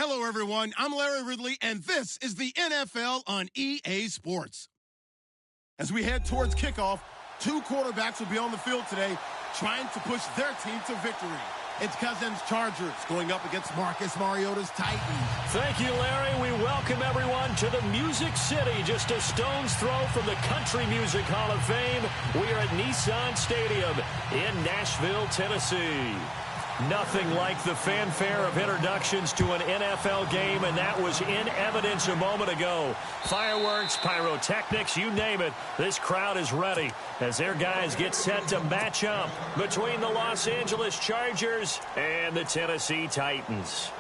Hello, everyone. I'm Larry Ridley, and this is the NFL on EA Sports. As we head towards kickoff, two quarterbacks will be on the field today trying to push their team to victory. It's Cousins' Chargers going up against Marcus Mariota's Titans. Thank you, Larry. We welcome everyone to the Music City, just a stone's throw from the Country Music Hall of Fame. We are at Nissan Stadium in Nashville, Tennessee. Nothing like the fanfare of introductions to an NFL game, and that was in evidence a moment ago. Fireworks, pyrotechnics, you name it. This crowd is ready as their guys get set to match up between the Los Angeles Chargers and the Tennessee Titans.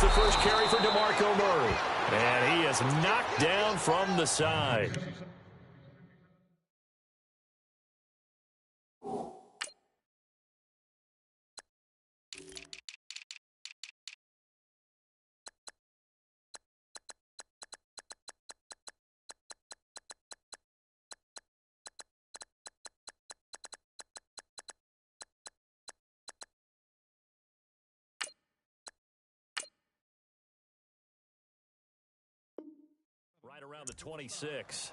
The first carry for DeMarco Murray. And he is knocked down from the side. Right around the 26.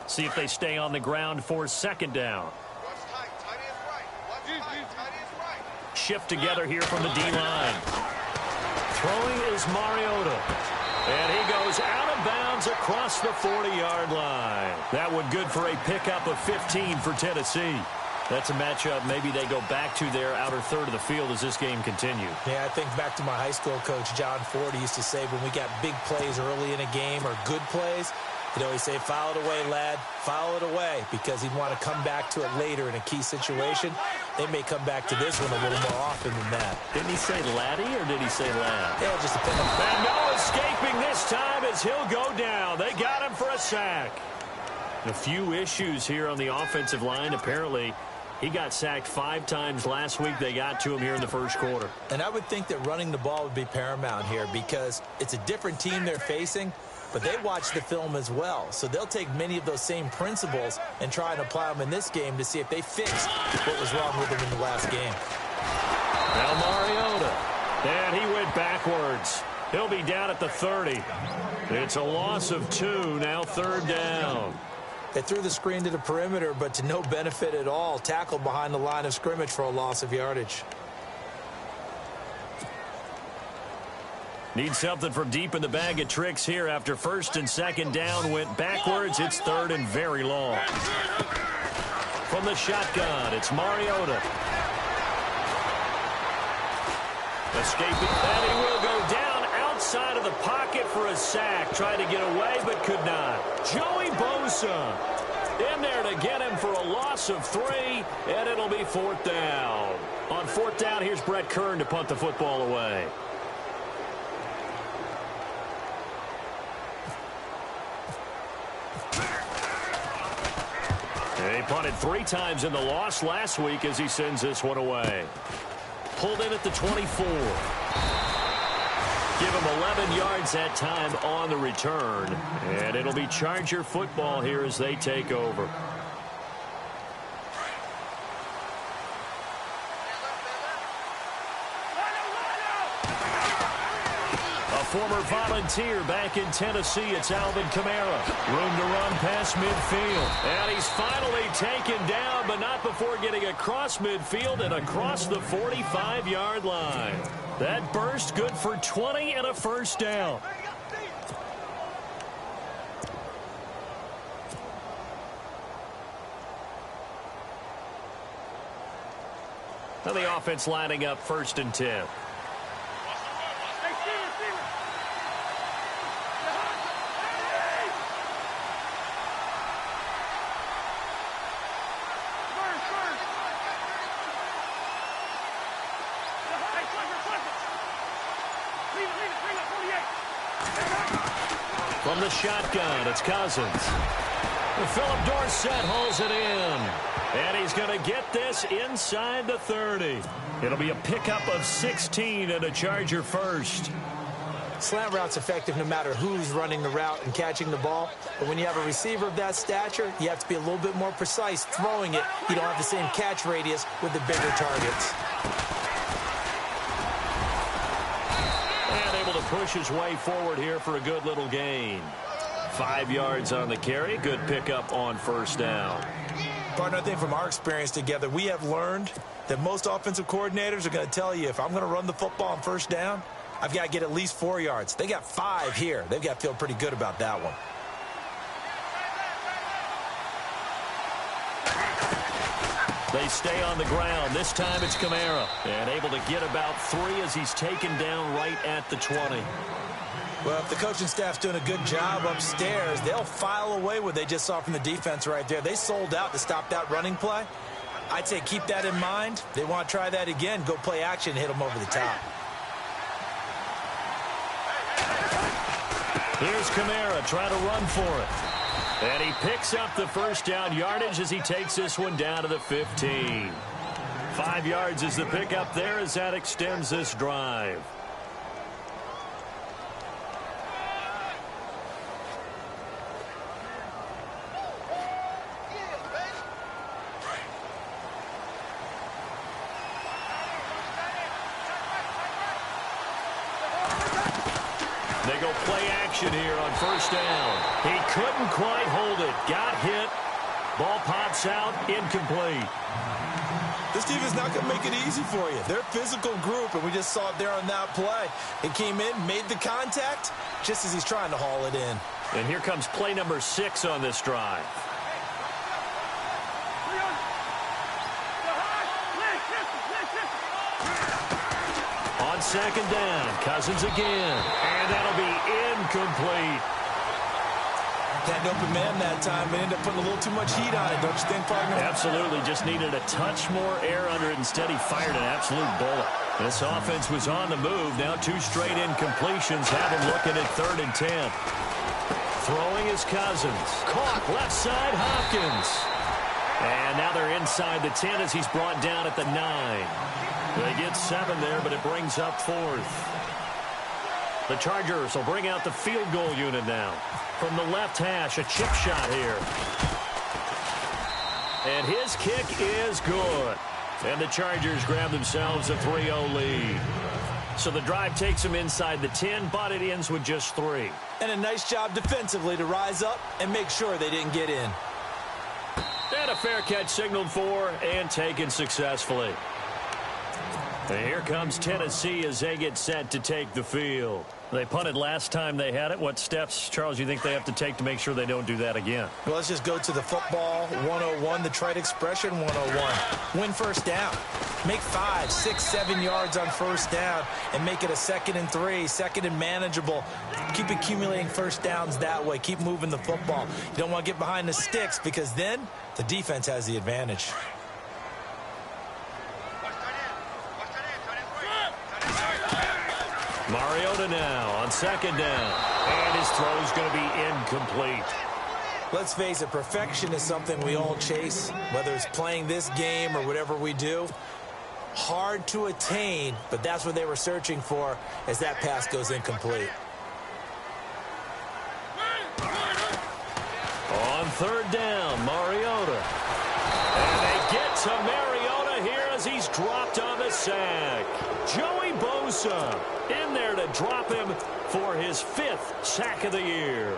See if they stay on the ground for second down. Shift together here from the D-line. Throwing is Mariota. And he goes out of bounds across the 40-yard line. That one good for a pickup of 15 for Tennessee. That's a matchup maybe they go back to their outer third of the field as this game continues. Yeah, I think back to my high school coach, John Ford. He used to say when we got big plays early in a game or good plays, he'd always say, foul it away, lad, foul it away, because he'd want to come back to it later in a key situation. They may come back to this one a little more often than that. Didn't he say laddie or did he say lad? Yeah, just depending. And no escaping this time as he'll go down. They got him for a sack. A few issues here on the offensive line. Apparently, he got sacked 5 times last week. They got to him here in the first quarter. And I would think that running the ball would be paramount here because it's a different team they're facing, but they watch the film as well. So they'll take many of those same principles and try and apply them in this game to see if they fix what was wrong with them in the last game. Now Mariota. And he went backwards. He'll be down at the 30. It's a loss of 2. Now third down. They threw the screen to the perimeter, but to no benefit at all. Tackled behind the line of scrimmage for a loss of yardage. Need something from deep in the bag of tricks here after first and second down went backwards. It's third and very long. From the shotgun, it's Mariota. Escaping, and he will go down outside of the pocket for a sack. Tried to get away, but could not. Joey Bosa in there to get him for a loss of 3, and it'll be fourth down. On fourth down, here's Brett Kern to punt the football away. He punted 3 times in the loss last week as he sends this one away. Pulled in at the 24. Give him 11 yards that time on the return. And it'll be Charger football here as they take over. Former Volunteer back in Tennessee, it's Alvin Kamara. Room to run past midfield. And he's finally taken down, but not before getting across midfield and across the 45-yard line. That burst good for 20 and a first down. Now the offense lining up first and 10. From the shotgun, it's Cousins. Philip Dorsett holds it in. And he's going to get this inside the 30. It'll be a pickup of 16 and a Charger first. Slant route's effective no matter who's running the route and catching the ball. But when you have a receiver of that stature, you have to be a little bit more precise throwing it. You don't have the same catch radius with the bigger targets. And able to push his way forward here for a good little gain. 5 yards on the carry. Good pickup on first down. Partner, I think from our experience together, we have learned that most offensive coordinators are going to tell you, if I'm going to run the football on first down, I've got to get at least 4 yards. They got 5 here. They've got to feel pretty good about that one. They stay on the ground. This time it's Kamara. And able to get about 3 as he's taken down right at the 20. Well, if the coaching staff's doing a good job upstairs, they'll file away what they just saw from the defense right there. They sold out to stop that running play. I'd say keep that in mind. They want to try that again. Go play action and hit them over the top. Here's Kamara trying to run for it. And he picks up the first down yardage as he takes this one down to the 15. 5 yards is the pickup there as that extends this drive. They go play action here on first down. He couldn't quite hold it. Got hit. Ball pops out. Incomplete. This team is not going to make it easy for you. They're a physical group, and we just saw it there on that play. It came in, made the contact, just as he's trying to haul it in. And here comes play number 6 on this drive. On second down, Cousins again. And that'll be incomplete. Had an open man that time, but ended up putting a little too much heat on it, don't you think, partner? Absolutely. Just needed a touch more air under it. Instead, he fired an absolute bullet. This offense was on the move. Now 2 straight incompletions have him looking at 3rd and 10. Throwing is Cousins. Caught left side, Hopkins. And now they're inside the 10 as he's brought down at the 9. They get 7 there, but it brings up 4th. The Chargers will bring out the field goal unit now. From the left hash, a chip shot here. And his kick is good. And the Chargers grab themselves a 3-0 lead. So the drive takes them inside the 10, but it ends with just 3. And a nice job defensively to rise up and make sure they didn't get in. And a fair catch signaled for and taken successfully. And here comes Tennessee as they get set to take the field. They punted last time they had it. What steps, Charles, you think they have to take to make sure they don't do that again? Well, let's just go to the football 101, the trite expression 101. Win first down. Make 5, 6, 7 yards on first down and make it a 2nd and 3, 2nd and manageable. Keep accumulating first downs that way. Keep moving the football. You don't want to get behind the sticks because then the defense has the advantage. Mariota now on second down. And his throw is going to be incomplete. Let's face it, perfection is something we all chase, whether it's playing this game or whatever we do. Hard to attain, but that's what they were searching for as that pass goes incomplete. On third down, Mariota. And they get to Mariota here as he's dropped on the sack. Joey Bosa in there to drop him for his 5th sack of the year.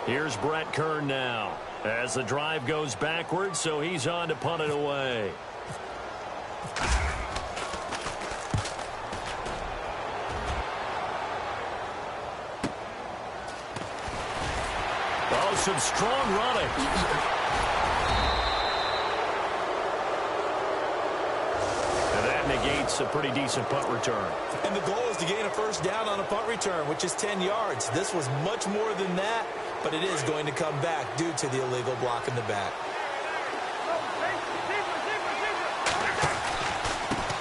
Here's Brett Kern now as the drive goes backwards, so he's on to punt it away. Oh, some strong running. Negates a pretty decent punt return. And the goal is to gain a first down on a punt return, which is 10 yards. This was much more than that, but it is going to come back due to the illegal block in the back.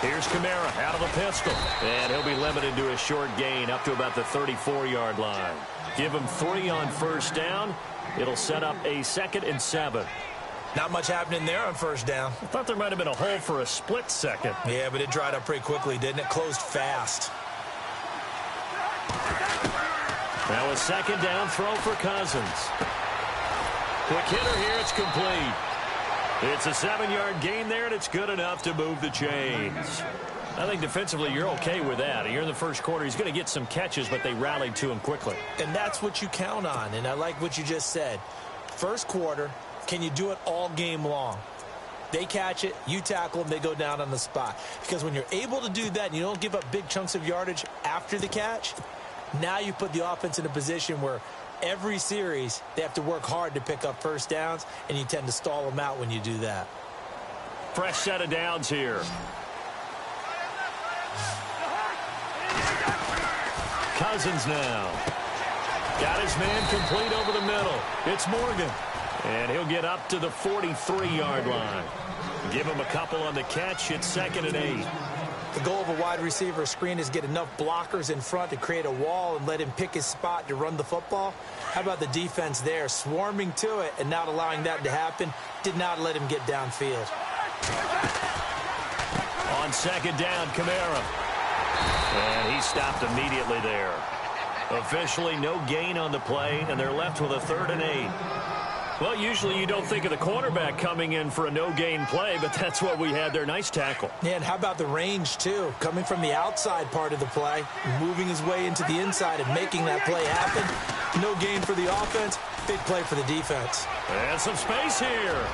Here's Kamara out of the pistol. And he'll be limited to a short gain up to about the 34-yard line. Give him 3 on first down. It'll set up a 2nd and 7. Not much happening there on first down. I thought there might have been a hole for a split second. Yeah, but it dried up pretty quickly, didn't it? Closed fast. Now a 2nd down throw for Cousins. Quick hitter here. It's complete. It's a 7-yard gain there, and it's good enough to move the chains. I think defensively you're okay with that. Here in the first quarter, he's going to get some catches, but they rallied to him quickly. And that's what you count on, and I like what you just said. First quarter, can you do it all game long? They catch it, you tackle them, they go down on the spot. Because when you're able to do that and you don't give up big chunks of yardage after the catch, now you put the offense in a position where every series they have to work hard to pick up first downs, and you tend to stall them out when you do that. Fresh set of downs here. Cousins now. Got his man complete over the middle. It's Morgan. And he'll get up to the 43-yard line. Give him a couple on the catch. It's 2nd and 8. The goal of a wide receiver screen is get enough blockers in front to create a wall and let him pick his spot to run the football. How about the defense there, swarming to it and not allowing that to happen? Did not let him get downfield. On 2nd down, Kamara. And he stopped immediately there. Officially no gain on the play, and they're left with a 3rd and 8. Well, usually you don't think of the cornerback coming in for a no-gain play, but that's what we had there. Nice tackle. Yeah, and how about the range, too? Coming from the outside part of the play, moving his way into the inside and making that play happen. No gain for the offense, big play for the defense. And some space here.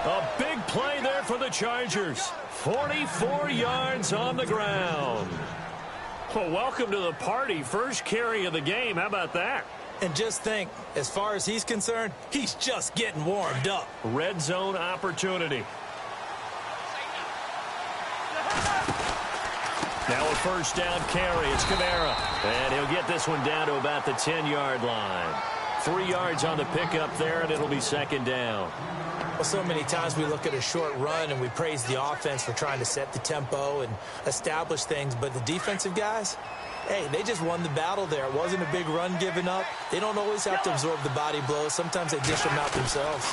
A big play there for the Chargers. 44 yards on the ground. Well, welcome to the party. First carry of the game. How about that? And just think, as far as he's concerned, he's just getting warmed up. Red zone opportunity. Now a first down carry. It's Kamara. And he'll get this one down to about the 10-yard line. 3 yards on the pickup there, and it'll be 2nd down. Well, so many times we look at a short run and we praise the offense for trying to set the tempo and establish things, but the defensive guys, hey, they just won the battle there. It wasn't a big run given up. They don't always have to absorb the body blows. Sometimes they dish them out themselves.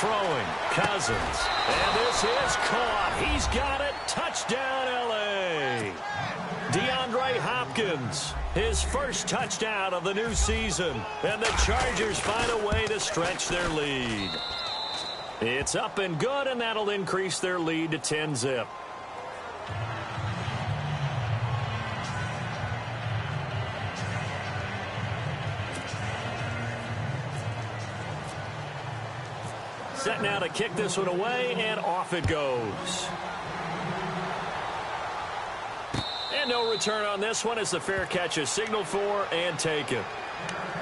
Throwing, Cousins. And this is caught. He's got it. Touchdown, L.A. DeAndre Hopkins, his first touchdown of the new season. And the Chargers find a way to stretch their lead. It's up and good, and that'll increase their lead to 10-zip. Set now to kick this one away, and off it goes. And no return on this one as the fair catch is signaled for and taken.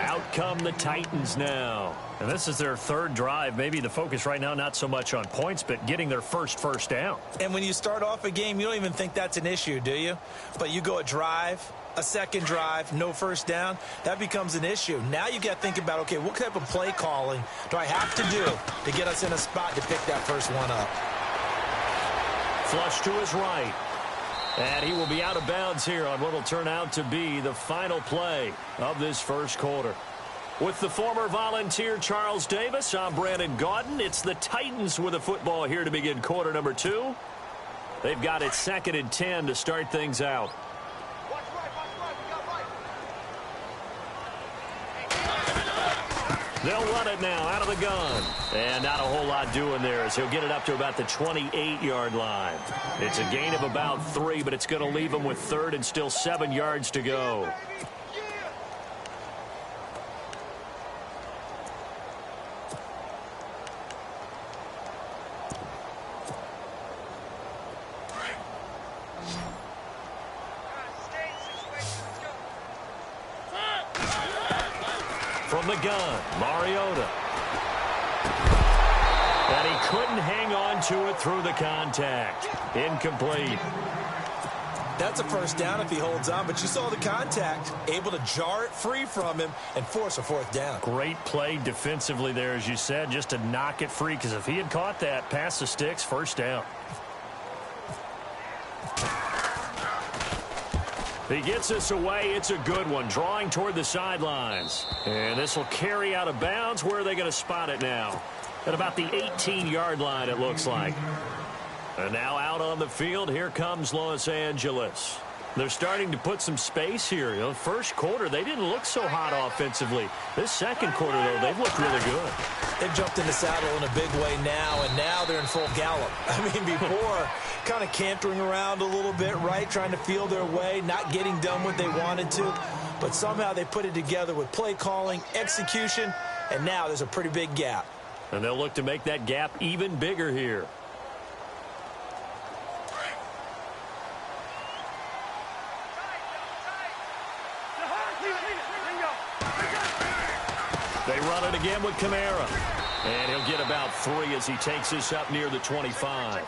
Out come the Titans now. And this is their 3rd drive. Maybe the focus right now not so much on points, but getting their first down. And when you start off a game, you don't even think that's an issue, do you? But you go a drive, a 2nd drive, no first down, that becomes an issue. Now you got to think about, okay, what type of play calling do I have to do to get us in a spot to pick that first one up? Flush to his right. And he will be out of bounds here on what will turn out to be the final play of this first quarter. With the former Volunteer Charles Davis, I'm Brandon Gaudin. It's the Titans with the football here to begin quarter number 2. They've got it 2nd and 10 to start things out. They'll run it now out of the gun. And not a whole lot doing there as he'll get it up to about the 28-yard line. It's a gain of about 3, but it's going to leave him with 3rd and still 7 yards to go. From the gun, Mariota. And he couldn't hang on to it through the contact. Incomplete. That's a first down if he holds on, but you saw the contact, able to jar it free from him and force a fourth down. Great play defensively there, as you said, just to knock it free, because if he had caught that, past the sticks, first down. He gets this away. It's a good one, drawing toward the sidelines. And this will carry out of bounds. Where are they going to spot it now? At about the 18-yard line, it looks like. And now out on the field, here comes Los Angeles. They're starting to put some space here. You know, first quarter, they didn't look so hot offensively. This second quarter, though, they've looked really good. They've jumped in the saddle in a big way now, and now they're in full gallop. I mean, before, kind of cantering around a little bit, right, trying to feel their way, not getting done what they wanted to. But somehow they put it together with play calling, execution, and now there's a pretty big gap. And they'll look to make that gap even bigger here. They run it again with Kamara. And he'll get about 3 as he takes this up near the 25.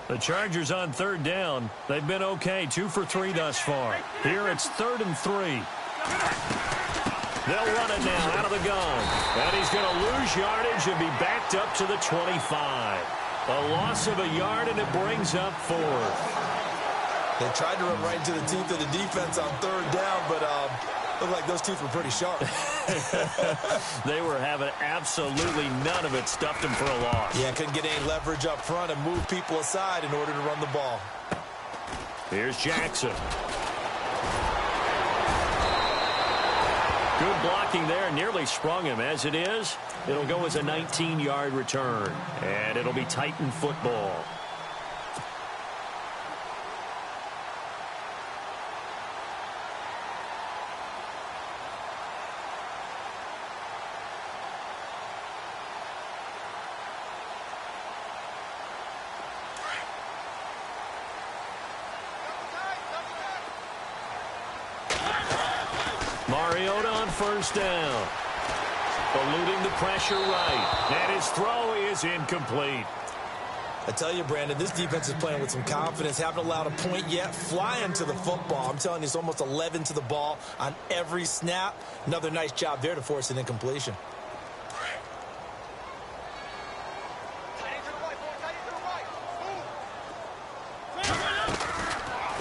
The Chargers on third down. They've been okay, 2 for 3 thus far. Here it's 3rd and 3. They'll run it now out of the gun. And he's going to lose yardage and be backed up to the 25. A loss of a yard, and it brings up 4th. They tried to run right into the teeth of the defense on third down, but looked like those teeth were pretty sharp. They were having absolutely none of it. Stuffed them for a loss. Yeah, couldn't get any leverage up front and move people aside in order to run the ball. Here's Jackson. Good blocking there, nearly sprung him. As it is, it'll go as a 19-yard return, and it'll be Titan football. Mariota on first down. Eluding the pressure right. And his throw is incomplete. I tell you, Brandon, this defense is playing with some confidence. Haven't allowed a point yet. Flying to the football. I'm telling you, it's almost 11 to the ball on every snap. Another nice job there to force an incompletion.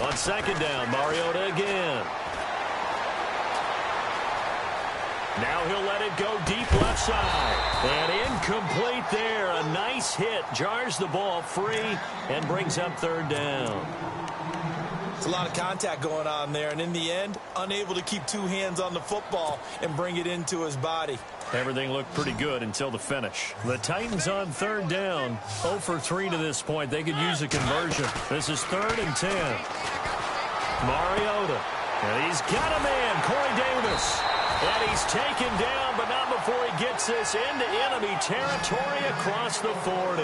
On second down, Mariota again. Now he'll let it go deep left side. And incomplete there. A nice hit. Jars the ball free and brings up third down. It's a lot of contact going on there. And in the end, unable to keep 2 hands on the football and bring it into his body. Everything looked pretty good until the finish. The Titans on third down. 0 for 3 to this point. They could use a conversion. This is 3rd and 10. Mariota. And he's got a man, Corey Davis. And he's taken down, but not before he gets this into enemy territory across the 40.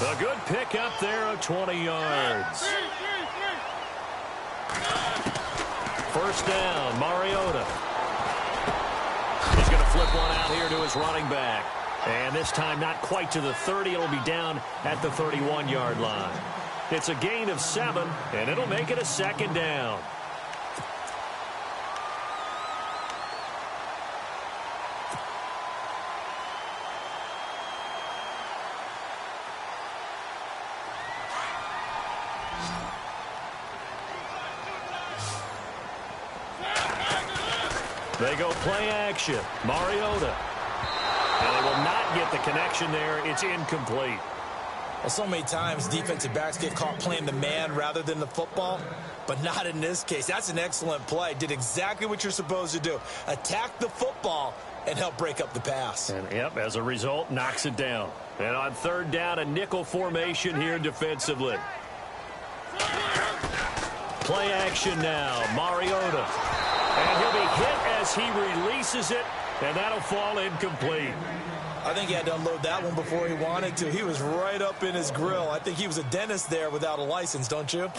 A good pickup there of 20 yards. First down, Mariota. He's going to flip one out here to his running back. And this time not quite to the 30. It'll be down at the 31-yard line. It's a gain of 7, and it'll make it a second down. They go play action. Mariota. And they will not get the connection there. It's incomplete. Well, so many times defensive backs get caught playing the man rather than the football, but not in this case. That's an excellent play. Did exactly what you're supposed to do. Attack the football and help break up the pass. And, yep, as a result, knocks it down. And on third down, a nickel formation here defensively. Play action now. Mariota. And he'll be hit as he releases it And that'll fall incomplete. I think he had to unload that one before he wanted to. He was right up in his grill. I think he was a dentist there without a license, don't you?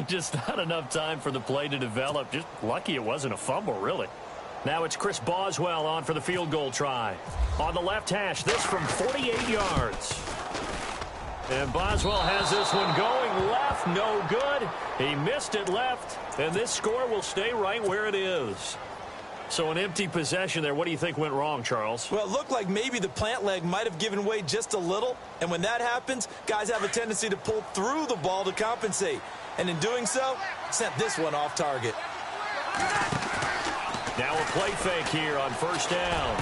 Just not enough time for the play to develop. Just lucky it wasn't a fumble, really. Now it's Chris Boswell on for the field goal try. On the left hash, this from 48 yards. And Boswell has this one going left, no good. He missed it left, and this score will stay right where it is. So an empty possession there. What do you think went wrong, Charles? Well, it looked like maybe the plant leg might have given way just a little. And when that happens, guys have a tendency to pull through the ball to compensate. And in doing so, sent this one off target. Now a play fake here on first down.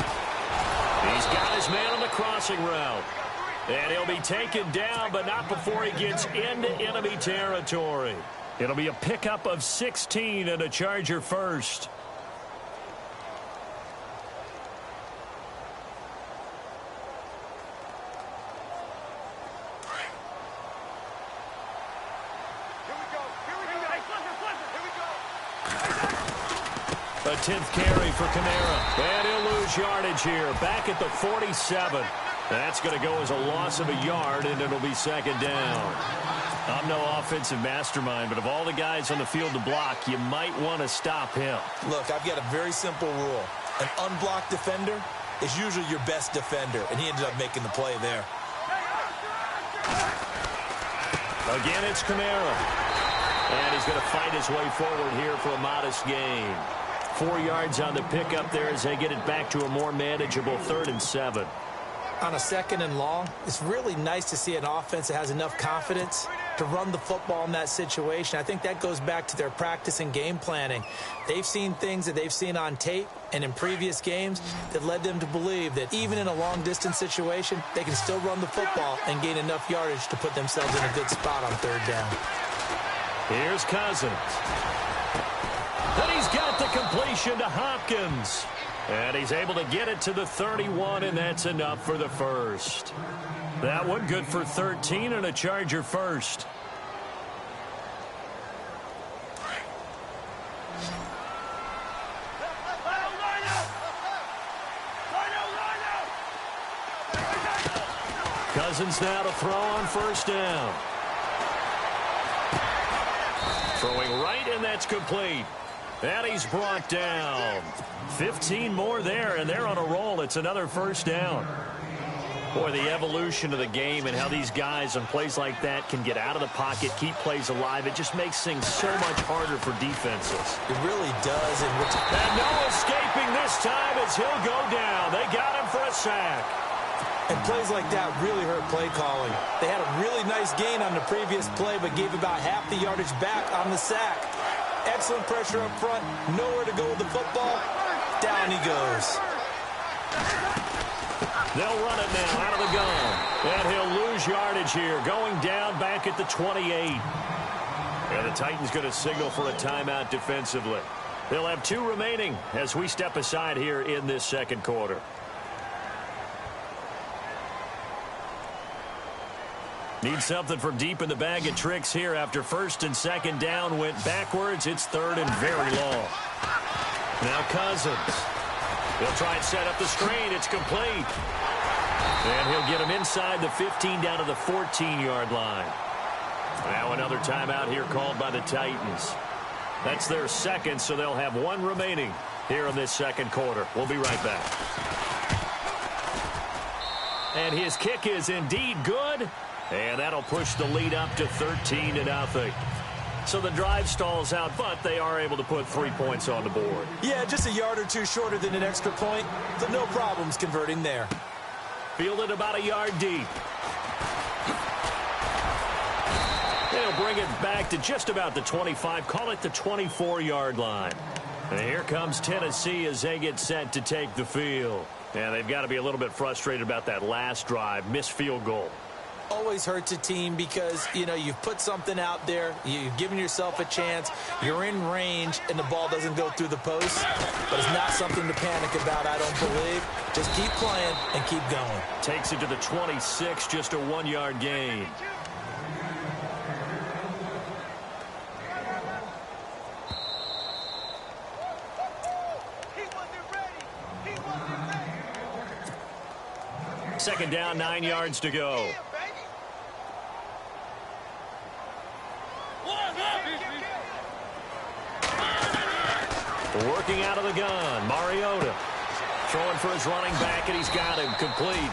He's got his man on the crossing route. And he'll be taken down, but not before he gets into enemy territory. It'll be a pickup of 16 and a Charger first. A 10th carry for Kamara. And he'll lose yardage here. Back at the 47. That's going to go as a loss of a yard, and it'll be second down. I'm no offensive mastermind, but of all the guys on the field to block, you might want to stop him. Look, I've got a very simple rule. An unblocked defender is usually your best defender, and he ended up making the play there. Again, it's Kamara. And he's going to fight his way forward here for a modest gain. 4 yards on the pickup there as they get it back to a more manageable 3rd and 7. On a 2nd and long, it's really nice to see an offense that has enough confidence to run the football in that situation. I think that goes back to their practice and game planning. They've seen things that they've seen on tape and in previous games that led them to believe that even in a long-distance situation, they can still run the football and gain enough yardage to put themselves in a good spot on 3rd down. Here's Cousins. And he's got the completion to Hopkins. And he's able to get it to the 31, and that's enough for the first. That one good for 13 and a Charger first. Cousins now to throw on first down. Throwing right, and that's complete. And he's brought down. 15 more there, and they're on a roll. It's another first down. Boy, the evolution of the game and how these guys on plays like that can get out of the pocket, keep plays alive, it just makes things so much harder for defenses. It really does. And no escaping this time as he'll go down. They got him for a sack. And plays like that really hurt play calling. They had a really nice gain on the previous play, but gave about half the yardage back on the sack. Excellent pressure up front. Nowhere to go with the football. Down he goes. They'll run it now out of the gun. And he'll lose yardage here. Going down back at the 28. And the Titans going to signal for a timeout defensively. They'll have 2 remaining as we step aside here in this second quarter. Need something from deep in the bag of tricks here after 1st and 2nd down went backwards. It's 3rd and very long. Now Cousins. He'll try and set up the screen. It's complete. And he'll get him inside the 15 down to the 14-yard line. Now another timeout here called by the Titans. That's their 2nd, so they'll have 1 remaining here in this second quarter. We'll be right back. And his kick is indeed good. And that'll push the lead up to 13-0. So the drive stalls out, but they are able to put 3 points on the board. Yeah, just a yard or 2 shorter than an extra point, so no problems converting there. Fielded about a yard deep. They'll bring it back to just about the 25, call it the 24-yard line. And here comes Tennessee as they get set to take the field. And they've got to be a little bit frustrated about that last drive, missed field goal. Always hurts a team because, you know, you've put something out there, you've given yourself a chance, you're in range, and the ball doesn't go through the post. But it's not something to panic about, I don't believe. Just keep playing and keep going. Takes it to the 26, just a 1-yard gain. Second down, 9 yards to go. Working out of the gun, Mariota. Throwing for his running back, and he's got him complete.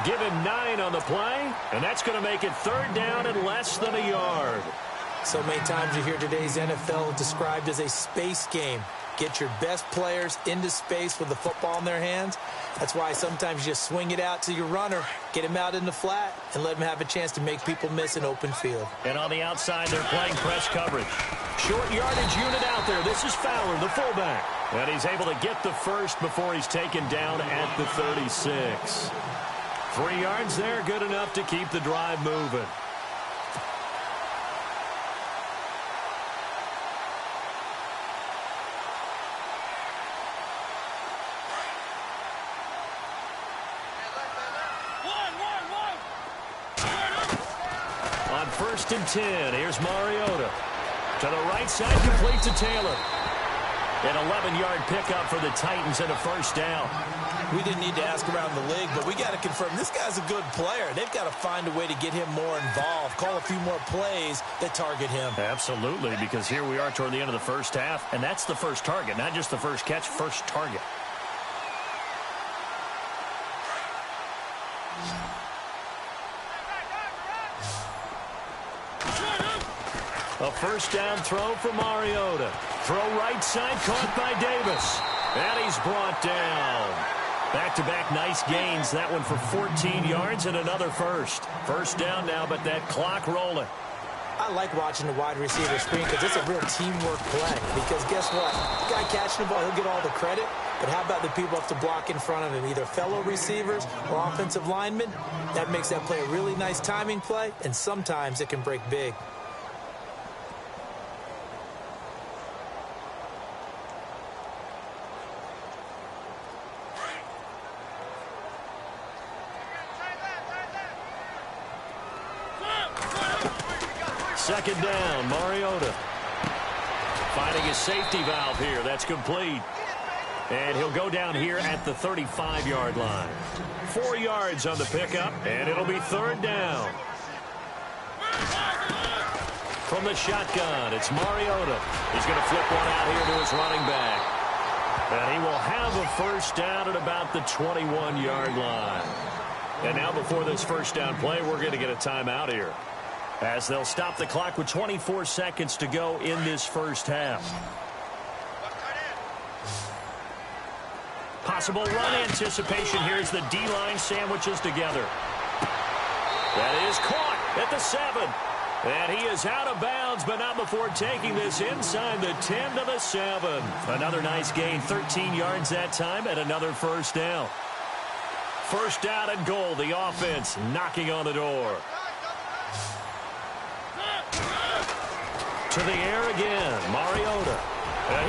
Give him 9 on the play, and that's going to make it third down and less than a yard. So many times you hear today's NFL described as a space game. Get your best players into space with the football in their hands. That's why sometimes you just swing it out to your runner, get him out in the flat, and let him have a chance to make people miss an open field. And on the outside, they're playing press coverage. Short yardage unit out there. This is Fowler, the fullback. And he's able to get the first before he's taken down at the 36. 3 yards there, good enough to keep the drive moving. On 1st and 10, here's Mariota. To the right side, complete to Taylor. An 11-yard pickup for the Titans and a first down. We didn't need to ask around the league, but we got to confirm this guy's a good player. They've got to find a way to get him more involved, call a few more plays that target him. Absolutely, because here we are toward the end of the first half, and that's the first target, not just the first catch, first target. A first down throw for Mariota. Throw right side, caught by Davis. And he's brought down. Back-to-back nice gains. That one for 14 yards and another first. First down now, but that clock rolling. I like watching the wide receiver screen because it's a real teamwork play. Because guess what? The guy catching the ball, he'll get all the credit. But how about the people have to block in front of him, either fellow receivers or offensive linemen? That makes that play a really nice timing play, and sometimes it can break big. Second down, Mariota. Finding his safety valve here. That's complete. And he'll go down here at the 35-yard line. 4 yards on the pickup, and it'll be third down. From the shotgun, it's Mariota. He's going to flip one out here to his running back. And he will have a first down at about the 21-yard line. And now before this first down play, we're going to get a timeout here, as they'll stop the clock with 24 seconds to go in this first half. Possible run anticipation here as the D-line sandwiches together. That is caught at the 7. And he is out of bounds, but not before taking this inside the 10 to the 7. Another nice gain, 13 yards that time, and another first down. First down and goal, the offense knocking on the door. To the air again, Mariota.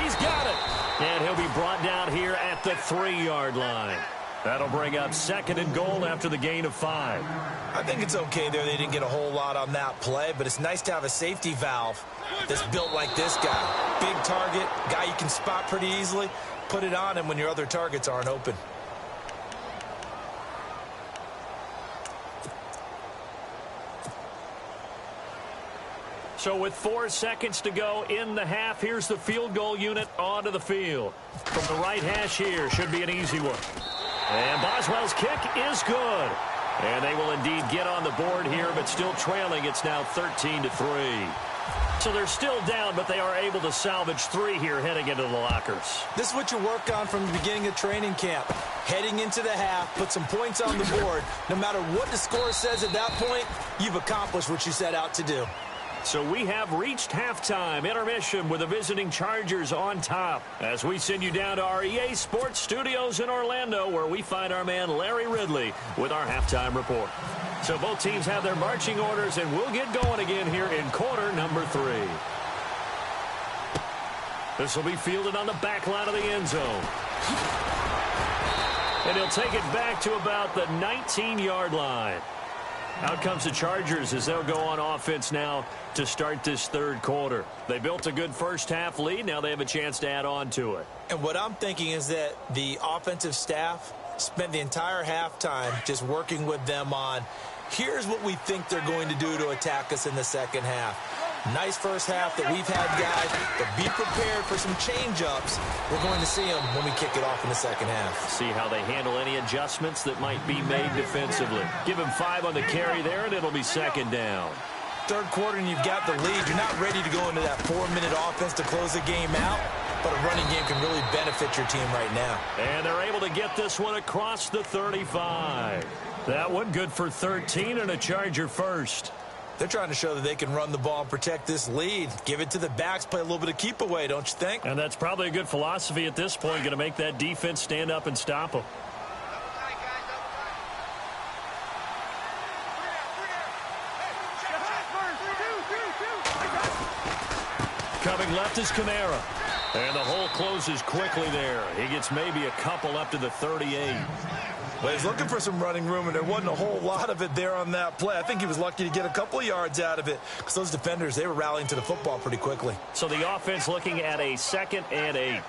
He's got it. And he'll be brought down here at the 3-yard line. That'll bring up second and goal after the gain of 5. I think it's okay there. They didn't get a whole lot on that play, but it's nice to have a safety valve that's built like this guy. Big target, guy you can spot pretty easily. Put it on him when your other targets aren't open. So with 4 seconds to go in the half, here's the field goal unit onto the field. From the right hash here, should be an easy one. And Boswell's kick is good. And they will indeed get on the board here, but still trailing. It's now 13-3. So they're still down, but they are able to salvage 3 here heading into the lockers. This is what you work on from the beginning of training camp. Heading into the half, put some points on the board. No matter what the score says at that point, you've accomplished what you set out to do. So we have reached halftime intermission with the visiting Chargers on top, as we send you down to our EA Sports Studios in Orlando, where we find our man Larry Ridley with our halftime report. So both teams have their marching orders, and we'll get going again here in quarter number 3. This will be fielded on the back line of the end zone. And he'll take it back to about the 19-yard line. Out comes the Chargers as they'll go on offense now to start this third quarter. They built a good first-half lead. Now they have a chance to add on to it. And what I'm thinking is that the offensive staff spent the entire halftime just working with them on, here's what we think they're going to do to attack us in the second half. Nice first half that we've had, guys, but be prepared for some change-ups. We're going to see them when we kick it off in the second half. See how they handle any adjustments that might be made defensively. Give him 5 on the carry there, and it'll be second down. Third quarter, and you've got the lead. You're not ready to go into that 4-minute offense to close the game out, but a running game can really benefit your team right now. And they're able to get this one across the 35. That one good for 13 and a Charger first. They're trying to show that they can run the ball and protect this lead. Give it to the backs, play a little bit of keep away, don't you think? And that's probably a good philosophy at this point, going to make that defense stand up and stop them. Coming left is Kamara. And the hole closes quickly there. He gets maybe a couple up to the 38. Well, he's looking for some running room, and there wasn't a whole lot of it there on that play. I think he was lucky to get a couple of yards out of it because those defenders, they were rallying to the football pretty quickly. So the offense looking at a 2nd and 8.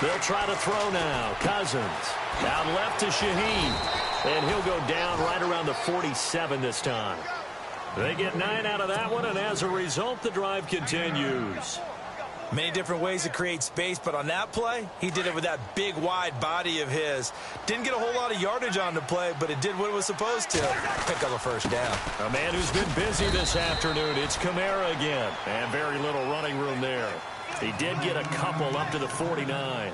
They'll try to throw now. Cousins. Down left to Shaheen. And he'll go down right around the 47 this time. They get 9 out of that one, and as a result, the drive continues. Many different ways to create space, but on that play, he did it with that big, wide body of his. Didn't get a whole lot of yardage on the play, but it did what it was supposed to. Pick up a first down. A man who's been busy this afternoon. It's Kamara again, and very little running room there. He did get a couple up to the 49.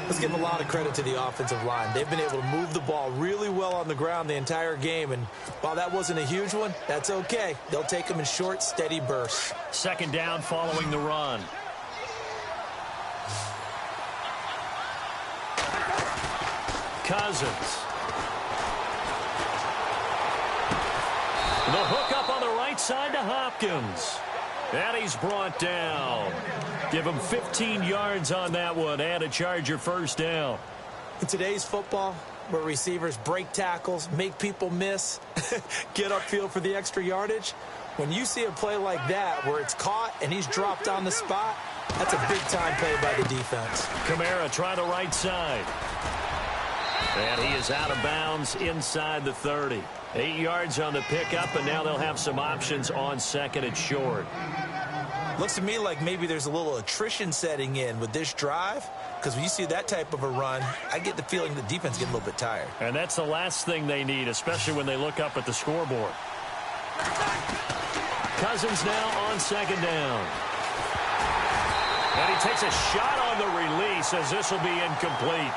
Let's give a lot of credit to the offensive line. They've been able to move the ball really well on the ground the entire game, and while that wasn't a huge one, that's okay. They'll take them in short, steady bursts. Second down following the run. Cousins. The hook up on the right side to Hopkins. And he's brought down. Give him 15 yards on that one and a Charger first down. In today's football, where receivers break tackles, make people miss, get upfield for the extra yardage, when you see a play like that where it's caught and he's dropped on the spot, that's a big-time play by the defense. Kamara try the right side. And he is out of bounds inside the 30. 8 yards on the pickup, and now they'll have some options on 2nd and short. Looks to me like maybe there's a little attrition setting in with this drive, because when you see that type of a run, I get the feeling the defense getting a little bit tired. And that's the last thing they need, especially when they look up at the scoreboard. Cousins now on 2nd down. And he takes a shot on the release as this will be incomplete.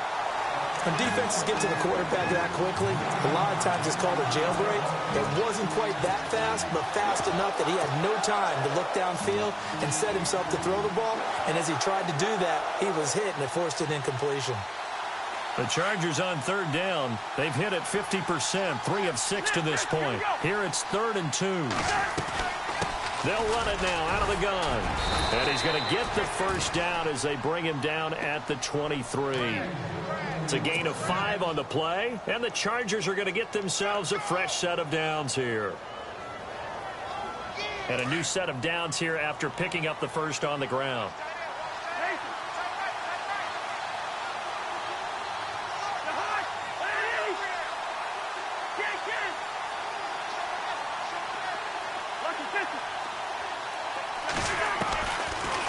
When defenses get to the quarterback that quickly, a lot of times it's called a jailbreak. It wasn't quite that fast, but fast enough that he had no time to look downfield and set himself to throw the ball. And as he tried to do that, he was hit, and it forced an incompletion. The Chargers on 3rd down. They've hit it 50%, 3 of 6 to this point. Here it's 3rd and 2. They'll run it now out of the gun. And he's going to get the first down as they bring him down at the 23. It's a gain of 5 on the play, and the Chargers are going to get themselves a fresh set of downs here. And a new set of downs here after picking up the first on the ground.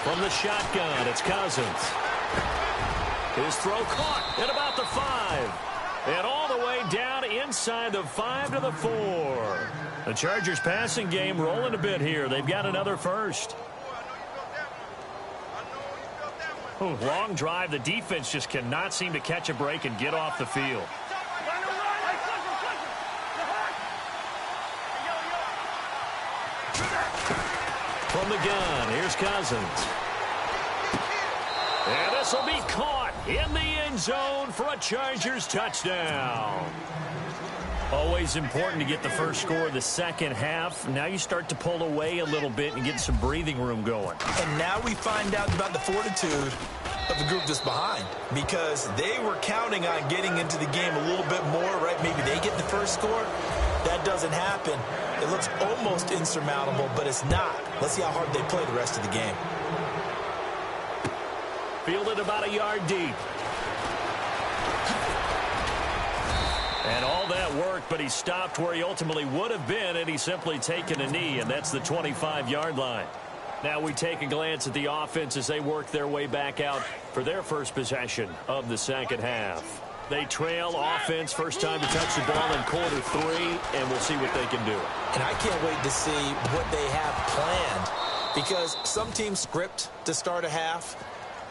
From the shotgun, it's Cousins. His throw caught at about the 5. And all the way down inside the 5 to the 4. The Chargers passing game rolling a bit here. They've got another first. Ooh, long drive. The defense just cannot seem to catch a break and get off the field. From the gun, here's Cousins. And this will be caught in the end zone for a Chargers touchdown. Always important to get the first score of the second half. Now you start to pull away a little bit and get some breathing room going. And now we find out about the fortitude of the group that's behind, because they were counting on getting into the game a little bit more, right? Maybe they get the first score. That doesn't happen. It looks almost insurmountable, but it's not. Let's see how hard they play the rest of the game. Fielded about a yard deep. And all that work, but he stopped where he ultimately would have been, and he's simply taken a knee, and that's the 25-yard line. Now we take a glance at the offense as they work their way back out for their first possession of the second half. They trail offense, first time to touch the ball in quarter 3, and we'll see what they can do. And I can't wait to see what they have planned, because some teams script to start a half.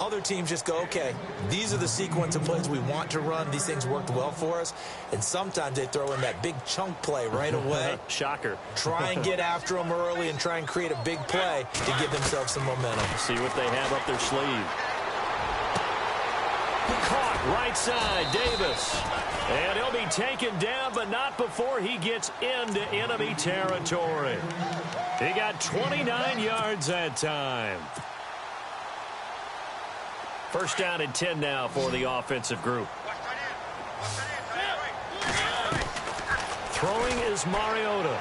Other teams just go, okay, these are the sequence of plays we want to run. These things worked well for us. And sometimes they throw in that big chunk play right away. Shocker. Try and get after them early and try and create a big play to give themselves some momentum. See what they have up their sleeve. Caught right side, Davis. And he'll be taken down, but not before he gets into enemy territory. He got 29 yards that time. First down and 10 now for the offensive group. Throwing is Mariota.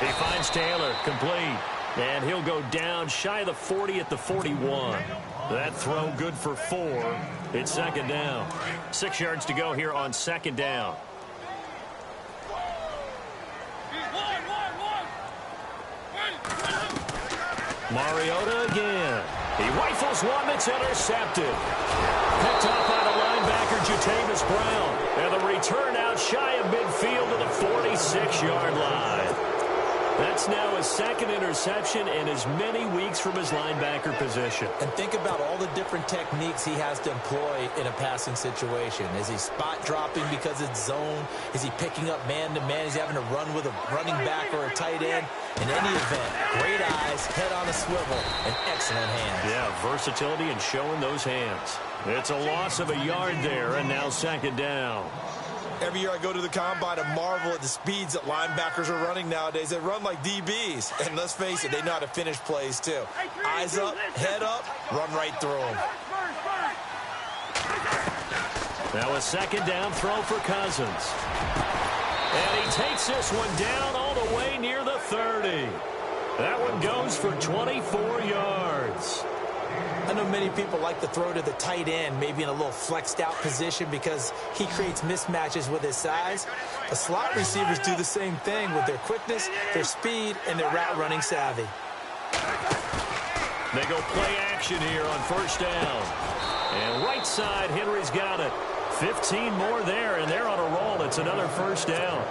He finds Taylor, complete. And he'll go down shy of the 40 at the 41. That throw good for 4. It's second down. 6 yards to go here on second down. Mariota again. He rifles one that's intercepted. Picked up by the linebacker, Jatavis Brown. And the return out shy of midfield to the 46-yard line. That's now his second interception in as many weeks from his linebacker position. And think about all the different techniques he has to employ in a passing situation. Is he spot dropping because it's zone? Is he picking up man-to-man? Is he having to run with a running back or a tight end? In any event, great eyes, head on a swivel, and excellent hands. Yeah, versatility and showing those hands. It's a loss of a yard there, and now second down. Every year I go to the combine and marvel at the speeds that linebackers are running nowadays. They run like DBs. And let's face it, they know how to finish plays too. Eyes up, head up, run right through them. Now a second down throw for Cousins. And he takes this one down all the way near the 30. That one goes for 24 yards. I know many people like to throw to the tight end, maybe in a little flexed out position because he creates mismatches with his size. The slot receivers do the same thing with their quickness, their speed, and their route running savvy. They go play action here on first down. And right side, Henry's got it. 15 more there, and they're on a roll. It's another first down.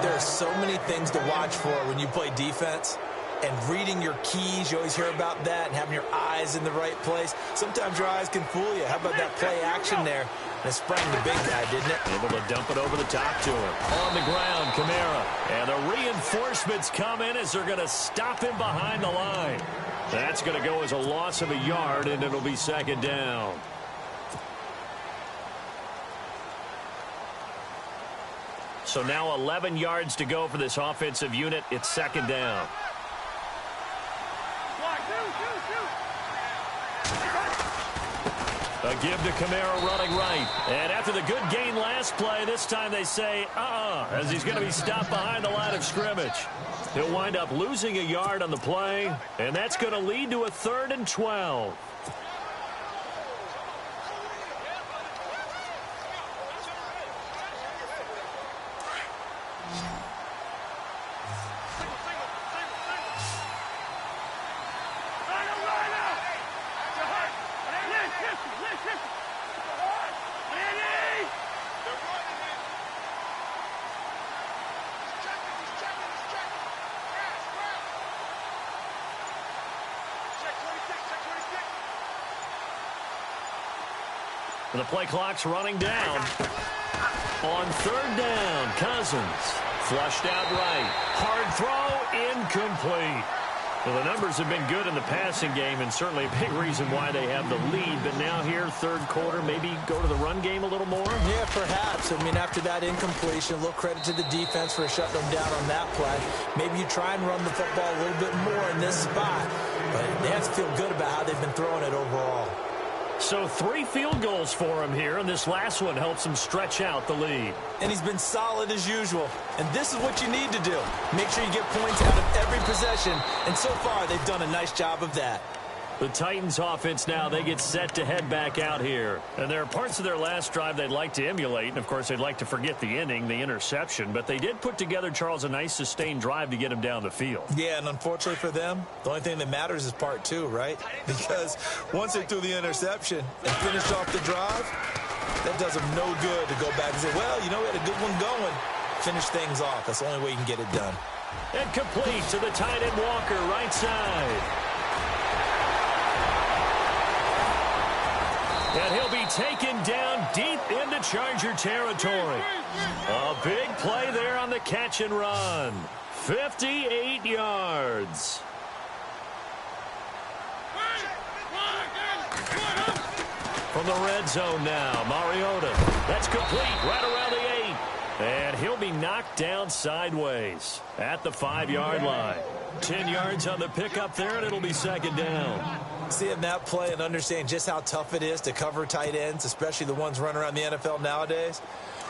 There are so many things to watch for when you play defense. And reading your keys, you always hear about that, and having your eyes in the right place. Sometimes your eyes can fool you. How about that play action there? And it sprang the big guy, didn't it? Able to dump it over the top to him. On the ground, Kamara. And the reinforcements come in as they're going to stop him behind the line. That's going to go as a loss of a yard, and it'll be second down. So now 11 yards to go for this offensive unit. It's second down. A give to Kamara running right. And after the good gain last play, this time they say, as he's going to be stopped behind the line of scrimmage. He'll wind up losing a yard on the play, and that's going to lead to a 3rd and 12. The play clock's running down. On 3rd down, Cousins flushed out right. Hard throw, incomplete. Well, the numbers have been good in the passing game, and certainly a big reason why they have the lead. But now here, third quarter, maybe go to the run game a little more? Yeah, perhaps. I mean, after that incompletion, a little credit to the defense for shutting them down on that play. Maybe you try and run the football a little bit more in this spot. But they have to feel good about how they've been throwing it overall. So 3 field goals for him here, and this last one helps him stretch out the lead. And he's been solid as usual. And this is what you need to do. Make sure you get points out of every possession. And so far, they've done a nice job of that. The Titans offense now, they get set to head back out here. And there are parts of their last drive they'd like to emulate. And, of course, they'd like to forget the inning, the interception. But they did put together, Charles, a nice sustained drive to get him down the field. Yeah, and unfortunately for them, the only thing that matters is part 2, right? Because once they threw the interception and finished off the drive, that does them no good to go back and say, well, you know, we had a good one going. Finish things off. That's the only way you can get it done. And complete to the tight end Walker, right side. And he'll be taken down deep into Charger territory. A big play there on the catch and run. 58 yards. From the red zone now, Mariota. That's complete right around the 8. And he'll be knocked down sideways at the 5-yard line. 10 yards on the pickup there, and it'll be second down. Seeing that play and understand just how tough it is to cover tight ends, especially the ones running around the NFL nowadays,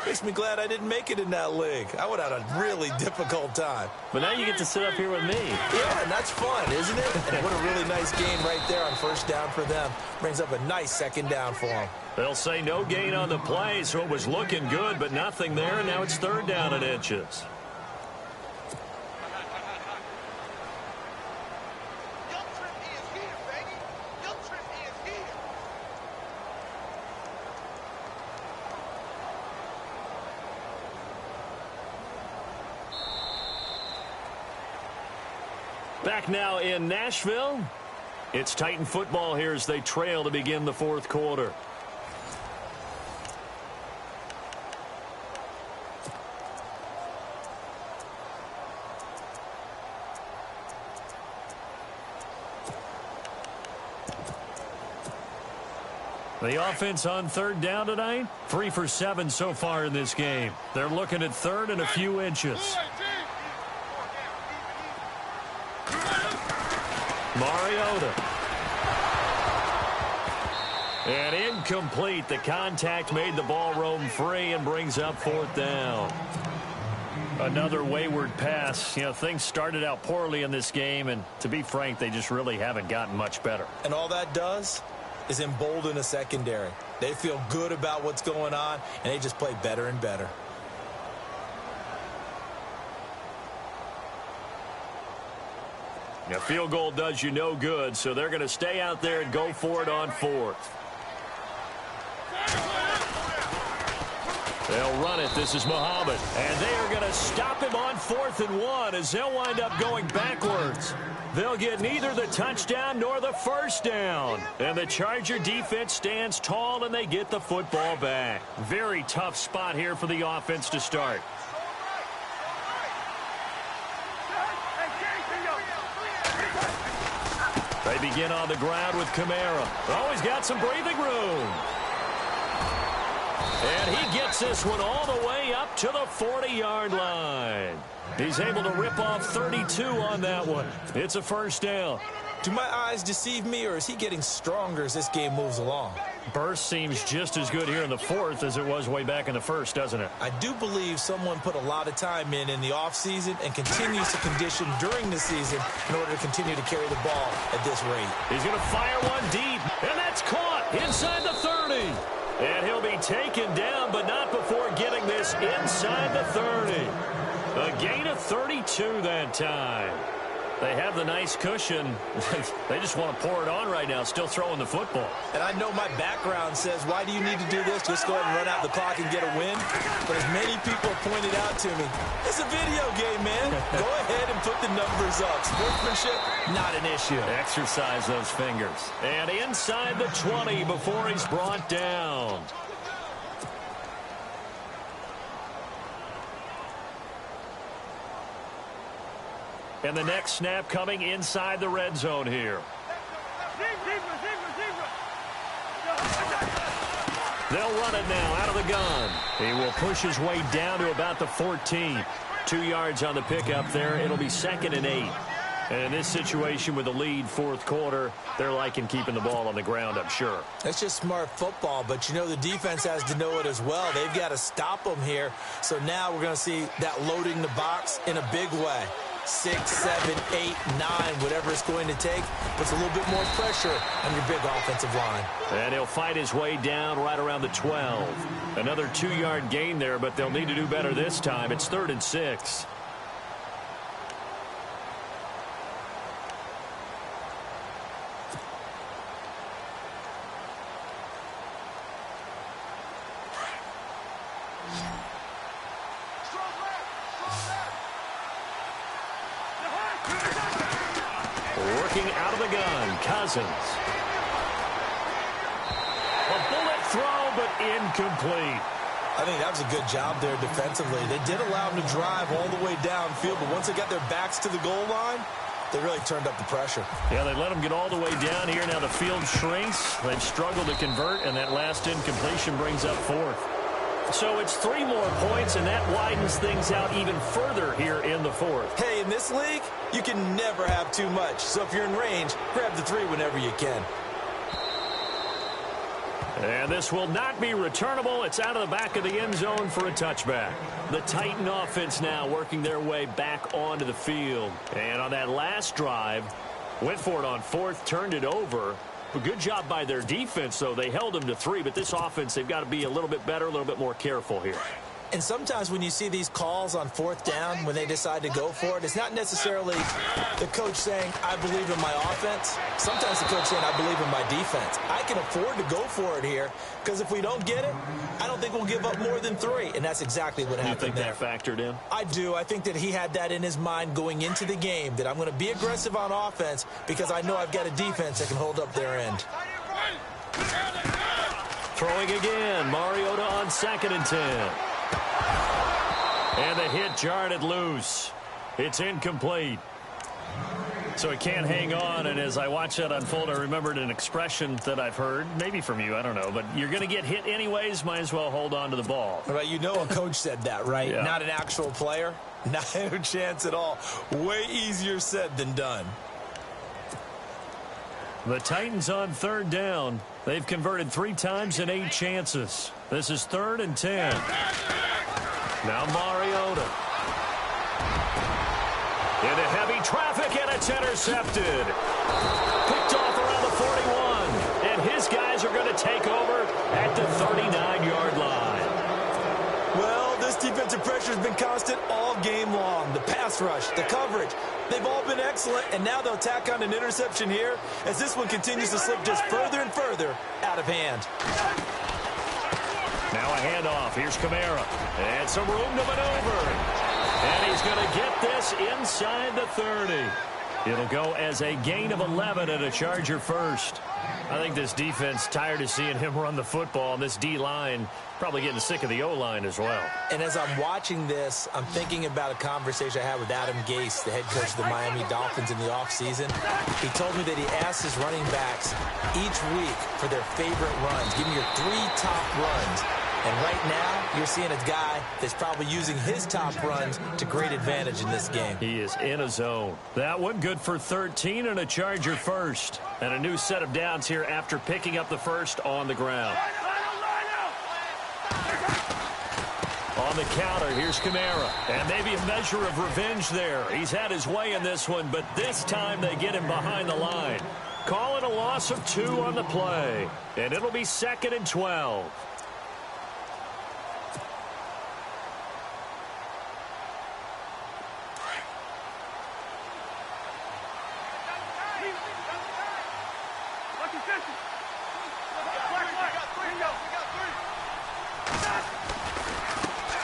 makes me glad I didn't make it in that league. I would have had a really difficult time. But now you get to sit up here with me. Yeah, and that's fun, isn't it? And what a really nice game right there on first down for them. Brings up a nice second down for them. They'll say no gain on the play, so it was looking good, but nothing there. Now it's third down and inches. Back now in Nashville. It's Titan football here as they trail to begin the fourth quarter. The offense on third down tonight, 3 for 7 so far in this game. They're looking at third and a few inches. Mariota. And incomplete. The contact made the ball roam free and brings up fourth down. Another wayward pass. You know, things started out poorly in this game, and to be frank, they just really haven't gotten much better. And all that does is embolden a secondary. They feel good about what's going on, and they just play better and better. A field goal does you no good, so they're going to stay out there and go for it on fourth. They'll run it. This is Muhammad. And they are going to stop him on 4th and 1 as they'll wind up going backwards. They'll get neither the touchdown nor the first down. And the Charger defense stands tall and they get the football back. Very tough spot here for the offense to start. They begin on the ground with Kamara. Oh, he's got some breathing room. And he gets this one all the way up to the 40-yard line. He's able to rip off 32 on that one. It's a first down. Do my eyes deceive me, or is he getting stronger as this game moves along? Burst seems just as good here in the fourth as it was way back in the first, doesn't it? I do believe someone put a lot of time in the offseason and continues to condition during the season in order to continue to carry the ball at this rate. He's going to fire one deep, and that's caught inside the 30. And he'll be taken down, but not before getting this inside the 30. A gain of 32 that time. They have the nice cushion. They just want to pour it on right now, still throwing the football. And I know my background says, why do you need to do this? Just go ahead and run out the clock and get a win. But as many people have pointed out to me, it's a video game, man. Go ahead and put the numbers up. Sportsmanship, not an issue. Exercise those fingers. And inside the 20 before he's brought down. And the next snap coming inside the red zone here. They'll run it now out of the gun. He will push his way down to about the 14. 2 yards on the pickup there. It'll be 2nd and 8. And in this situation with the lead fourth quarter, they're liking keeping the ball on the ground, I'm sure. That's just smart football, but you know the defense has to know it as well. They've got to stop them here. So now we're going to see that loading the box in a big way. 6, 7, 8, 9, whatever it's going to take, puts a little bit more pressure on your big offensive line. And he'll fight his way down right around the 12. Another 2-yard gain there, but they'll need to do better this time. It's 3rd and 6. Working out of the gun, Cousins. A bullet throw, but incomplete. I think that was a good job there defensively. They did allow them to drive all the way downfield, but once they got their backs to the goal line, they really turned up the pressure. Yeah, they let them get all the way down here. Now the field shrinks. They've struggled to convert, and that last incompletion brings up 4th. So it's 3 more points, and that widens things out even further here in the 4th. Hey, in this league, you can never have too much. So if you're in range, grab the 3 whenever you can. And this will not be returnable. It's out of the back of the end zone for a touchback. The Titan offense now working their way back onto the field. And on that last drive, went for it on 4th, turned it over. A good job by their defense, though. They held them to 3, but this offense, they've got to be a little bit better, a little bit more careful here. And sometimes when you see these calls on 4th down, when they decide to go for it, it's not necessarily the coach saying, I believe in my offense. Sometimes the coach saying, I believe in my defense. I can afford to go for it here, because if we don't get it, I don't think we'll give up more than 3. And that's exactly what happened there. You think that factored in? I do. I think that he had that in his mind going into the game, that I'm going to be aggressive on offense because I know I've got a defense that can hold up their end. Throwing again. Mariota on 2nd and 10. And the hit jarred it loose. It's incomplete. So he can't hang on, and as I watch that unfold, I remembered an expression that I've heard, maybe from you, I don't know, but you're going to get hit anyways, might as well hold on to the ball. Right, you know a coach said that, right? Yeah. Not an actual player. Not a chance at all. Way easier said than done. The Titans on 3rd down. They've converted 3 times in 8 chances. This is 3rd and 10. Now Mariota. Into heavy traffic, and it's intercepted. Picked off around the 41. And his guys are going to take over at the 39-yard line. Well, this defensive pressure has been constant all game long. The pass rush, the coverage, they've all been excellent, and now they'll tack on an interception here as this one continues to slip just further and further out of hand. Now a handoff. Here's Kamara. And some room to maneuver. And he's going to get this inside the 30. It'll go as a gain of 11 and a Charger first. I think this defense tired of seeing him run the football, and this D-line probably getting sick of the O-line as well. And as I'm watching this, I'm thinking about a conversation I had with Adam Gase, the head coach of the Miami Dolphins in the offseason. He told me that he asked his running backs each week for their favorite runs. Give me your 3 top runs. And right now, you're seeing a guy that's probably using his top runs to great advantage in this game. He is in a zone. That one good for 13 and a Charger first. And a new set of downs here after picking up the first on the ground. On the counter, here's Kamara. And maybe a measure of revenge there. He's had his way in this one, but this time they get him behind the line. Call it a loss of 2 on the play. And it'll be 2nd and 12.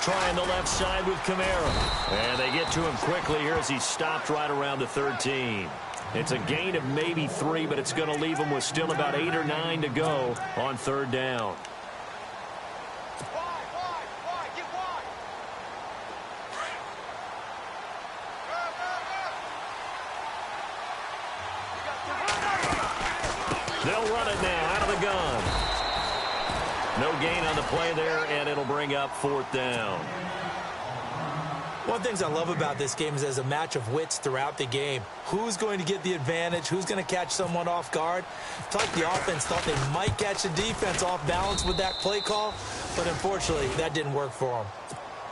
Trying the left side with Kamara. And they get to him quickly here as he's stopped right around the 13. It's a gain of maybe 3, but it's going to leave him with still about 8 or 9 to go on 3rd down. They'll run it now out of the gun. No gain on the play there, and it'll bring up 4th down. One of the things I love about this game is there's a match of wits throughout the game. Who's going to get the advantage? Who's going to catch someone off guard? It's like the offense thought they might catch the defense off balance with that play call, but unfortunately, that didn't work for them.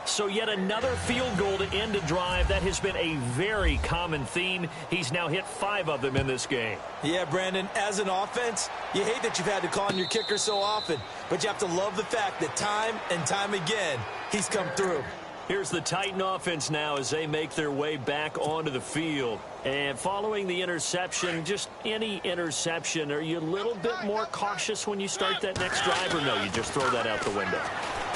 So yet another field goal to end a drive. That has been a very common theme. He's now hit 5 of them in this game. Yeah, Brandon, as an offense, you hate that you've had to call on your kicker so often, but you have to love the fact that time and time again, he's come through. Here's the Titan offense now as they make their way back onto the field. And following the interception, just any interception, are you a little bit more cautious when you start that next drive, or no, you just throw that out the window?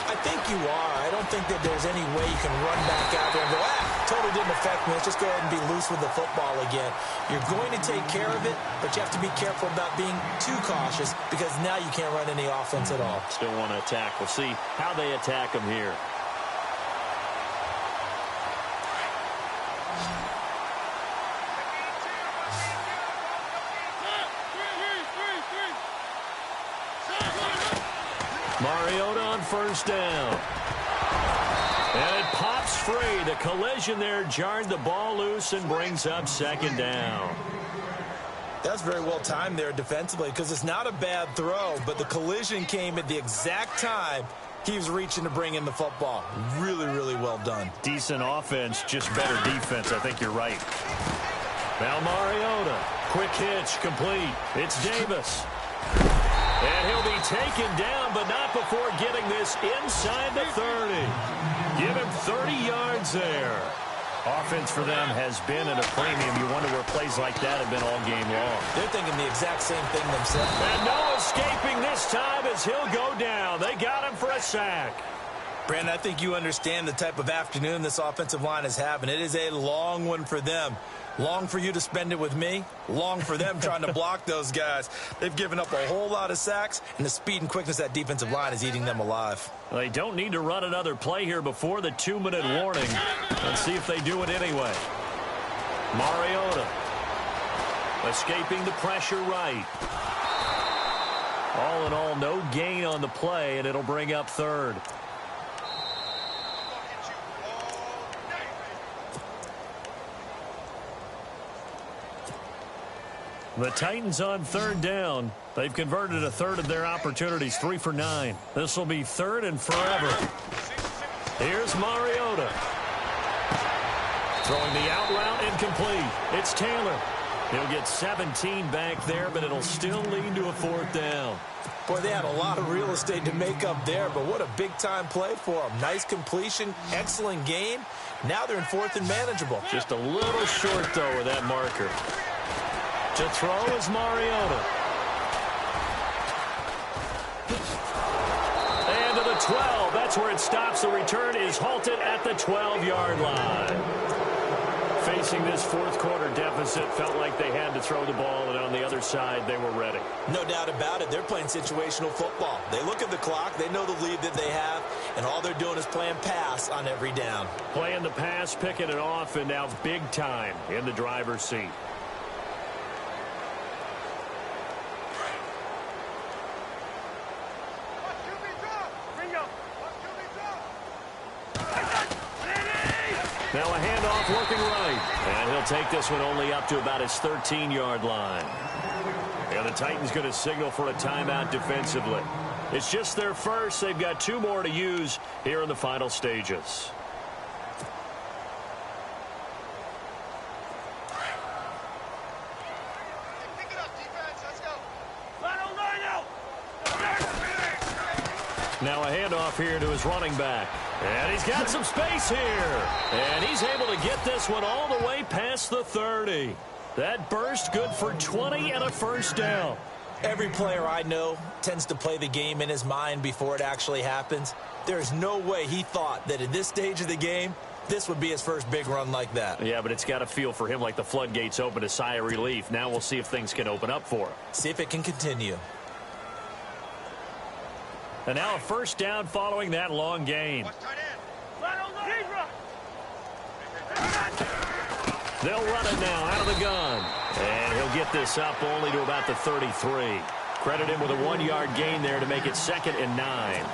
I think you are. I don't think that there's any way you can run back out there and go, totally didn't affect me. Let's just go ahead and be loose with the football again. You're going to take care of it, but you have to be careful about being too cautious because now you can't run any offense at all. Still want to attack. We'll see how they attack them here. Mariota on first down. And it pops free. The collision there jarred the ball loose and brings up second down. That's very well timed there defensively because it's not a bad throw, but the collision came at the exact time he was reaching to bring in the football. Really, really well done. Decent offense, just better defense. I think you're right. Now Mariota. Quick hitch, complete. It's Davis. And he'll be taken down, but not before getting this inside the 30. Give him 30 yards there. Offense for them has been at a premium. You wonder where plays like that have been all game long. They're thinking the exact same thing themselves. And no escaping this time as he'll go down. They got him for a sack. Brandon, I think you understand the type of afternoon this offensive line is having. It is a long one for them. Long for you to spend it with me. Long for them trying to block those guys. They've given up a whole lot of sacks, and the speed and quickness of that defensive line is eating them alive. Well, they don't need to run another play here before the 2-minute warning. Let's see if they do it anyway. Mariota escaping the pressure right. All in all, no gain on the play, and it'll bring up third. The Titans on third down. They've converted a third of their opportunities, 3 for 9. This will be third and forever. Here's Mariota. Throwing the out route incomplete. It's Taylor. He'll get 17 back there, but it'll still lead to a 4th down. Boy, they had a lot of real estate to make up there, but what a big-time play for them. Nice completion, excellent game. Now they're in 4th and manageable. Just a little short, though, with that marker. To throw is Mariota. And to the 12. That's where it stops. The return is halted at the 12-yard line. Facing this fourth quarter deficit, felt like they had to throw the ball, and on the other side, they were ready. No doubt about it. They're playing situational football. They look at the clock. They know the lead that they have, and all they're doing is playing pass on every down. Playing the pass, picking it off, and now big time in the driver's seat. Now a handoff working right. And he'll take this one only up to about his 13-yard line. And the Titans going to signal for a timeout defensively. It's just their first. They've got 2 more to use here in the final stages. Now a handoff here to his running back. And he's got some space here. And he's able to get this one all the way past the 30. That burst good for 20 and a first down. Every player I know tends to play the game in his mind before it actually happens. There's no way he thought that at this stage of the game, this would be his first big run like that. Yeah, but it's got to feel for him like the floodgates open, a sigh of relief. Now we'll see if things can open up for him. See if it can continue. And now a first down following that long gain. They'll run it now out of the gun. And he'll get this up only to about the 33. Credit him with a 1-yard gain there to make it 2nd and 9.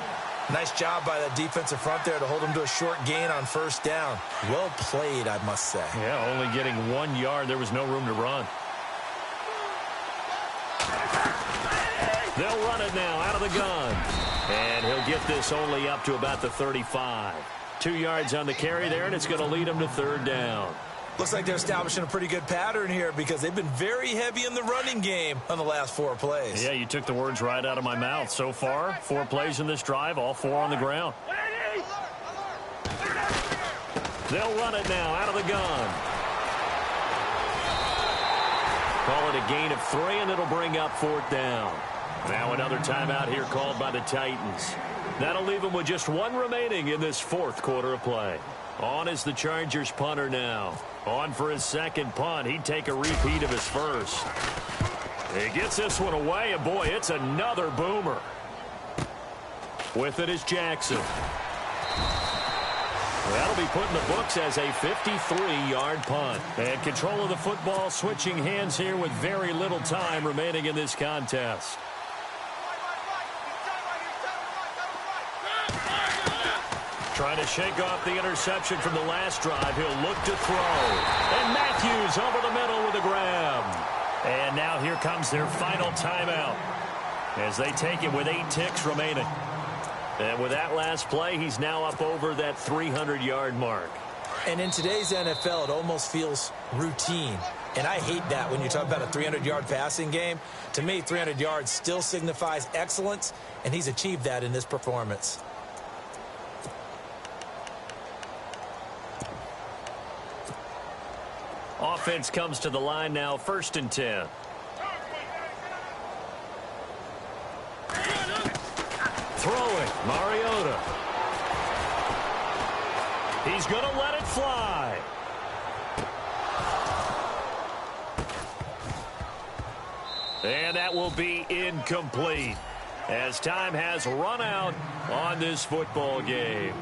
Nice job by the defensive front there to hold him to a short gain on first down. Well played, I must say. Yeah, only getting 1 yard. There was no room to run. They'll run it now out of the gun. And he'll get this only up to about the 35. 2 yards on the carry there, and it's going to lead him to third down. Looks like they're establishing a pretty good pattern here because they've been very heavy in the running game on the last 4 plays. Yeah, you took the words right out of my mouth. So far, 4 plays in this drive, all 4 on the ground. They'll run it now out of the gun. Call it a gain of 3, and it'll bring up fourth down. Now another timeout here called by the Titans. That'll leave them with just 1 remaining in this fourth quarter of play. On is the Chargers punter now. On for his second punt. He'd take a repeat of his first. He gets this one away, and boy, it's another boomer. With it is Jackson. That'll be put in the books as a 53-yard punt. And control of the football switching hands here with very little time remaining in this contest. Trying to shake off the interception from the last drive. He'll look to throw. And Matthews over the middle with a grab. And now here comes their final timeout as they take it with 8 ticks remaining. And with that last play, he's now up over that 300-yard mark. And in today's NFL, it almost feels routine. And I hate that when you talk about a 300-yard passing game. To me, 300 yards still signifies excellence, and he's achieved that in this performance. Offense comes to the line now, 1st and 10. Throwing, Mariota. He's going to let it fly. And that will be incomplete as time has run out on this football game.